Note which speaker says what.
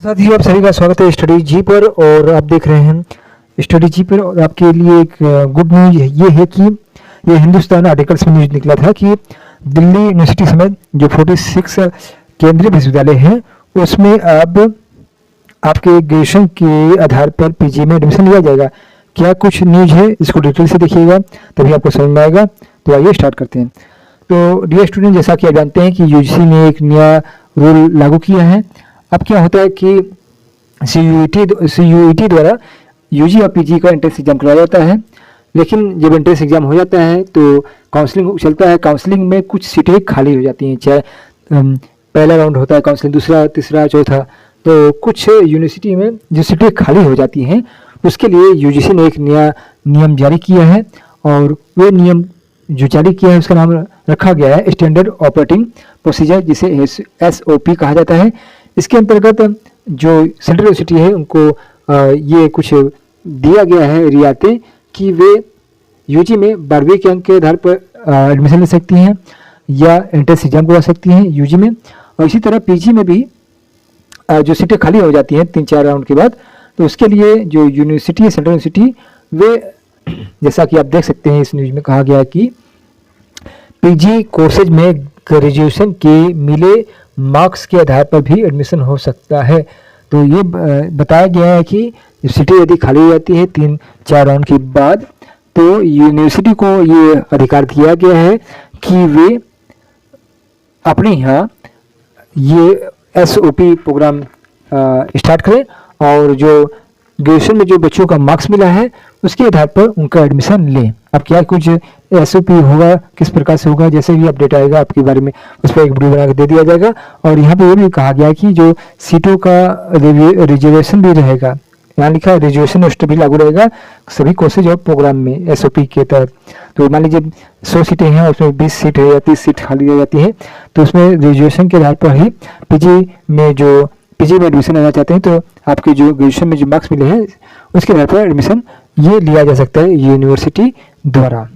Speaker 1: साथियों, आप सभी का स्वागत है स्टडी जी पर। और आप देख रहे हैं स्टडी जी पर। और आपके लिए एक गुड न्यूज ये है कि ये हिंदुस्तान आर्टिकल्स में न्यूज निकला था कि दिल्ली यूनिवर्सिटी समेत जो 46 केंद्रीय विश्वविद्यालय हैं उसमें अब आपके ग्रेजुएशन के आधार पर पीजी में एडमिशन लिया जाएगा। क्या कुछ न्यूज है, इसको डिटेल से देखिएगा तभी आपको समझ में आएगा। तो आइए स्टार्ट करते हैं। तो डियर स्टूडेंट, जैसा कि आप जानते हैं कि यूजीसी ने एक नया रूल लागू किया है। अब क्या होता है कि सीयूईटी द्वारा यूजी और पीजी का एंट्रेंस एग्जाम कराया जाता है। लेकिन जब एंट्रेंस एग्जाम हो जाता है तो काउंसलिंग चलता है। काउंसलिंग में कुछ सीटें खाली हो जाती हैं, चाहे पहला राउंड होता है काउंसलिंग, दूसरा, तीसरा, चौथा। तो कुछ यूनिवर्सिटी में जो सीटें खाली हो जाती हैं उसके लिए यूजीसी ने एक नया नियम जारी किया है। और वो नियम जो जारी किया है उसका नाम रखा गया है स्टैंडर्ड ऑपरेटिंग प्रोसीजर, जिसे SOP कहा जाता है। इसके अंतर्गत जो सेंट्रल यूनिवर्सिटी है उनको ये कुछ दिया गया है रियायतें कि वे यूजी में 12वीं के अंक के आधार पर एडमिशन ले सकती हैं या एंट्रेंस एग्जाम करवा सकती हैं यूजी में। और इसी तरह पीजी में भी जो सीटें खाली हो जाती हैं 3-4 राउंड के बाद, तो उसके लिए जो यूनिवर्सिटी है, सेंट्रल यूनिवर्सिटी, वे जैसा कि आप देख सकते हैं इस न्यूज में कहा गया है कि पीजी कोर्सेज में ग्रेजुएशन के मिले मार्क्स के आधार पर भी एडमिशन हो सकता है। तो ये बताया गया है कि सीटें यदि खाली हो जाती है 3-4 राउंड के बाद, तो यूनिवर्सिटी को ये अधिकार दिया गया है कि वे अपने यहाँ ये SOP प्रोग्राम स्टार्ट करें और जो ग्रेजुएशन में जो बच्चों का मार्क्स मिला है उसके आधार पर उनका एडमिशन लें। अब क्या कुछ SOP होगा, किस प्रकार से होगा, जैसे भी अपडेट आएगा आपके बारे में उस पर एक वीडियो बना के दे दिया जाएगा। और यहाँ पे ये भी कहा गया है कि जो सीटों का रिजर्वेशन भी रहेगा, यहाँ लिखा है रिजर्वेशन लिस्ट भी लागू रहेगा सभी कोर्सेज और प्रोग्राम में SOP के तहत। तो मान लीजिए 100 सीटें हैं, उसमें 20 सीट है या 30 सीट खाली रह जाती है, तो उसमें रिजर्वेशन के आधार पर ही पीजी में एडमिशन लेना चाहते हैं तो आपके जो ग्रेजुएशन में जो मार्क्स मिले हैं उसके आधार पर एडमिशन ये लिया जा सकता है यूनिवर्सिटी द्वारा।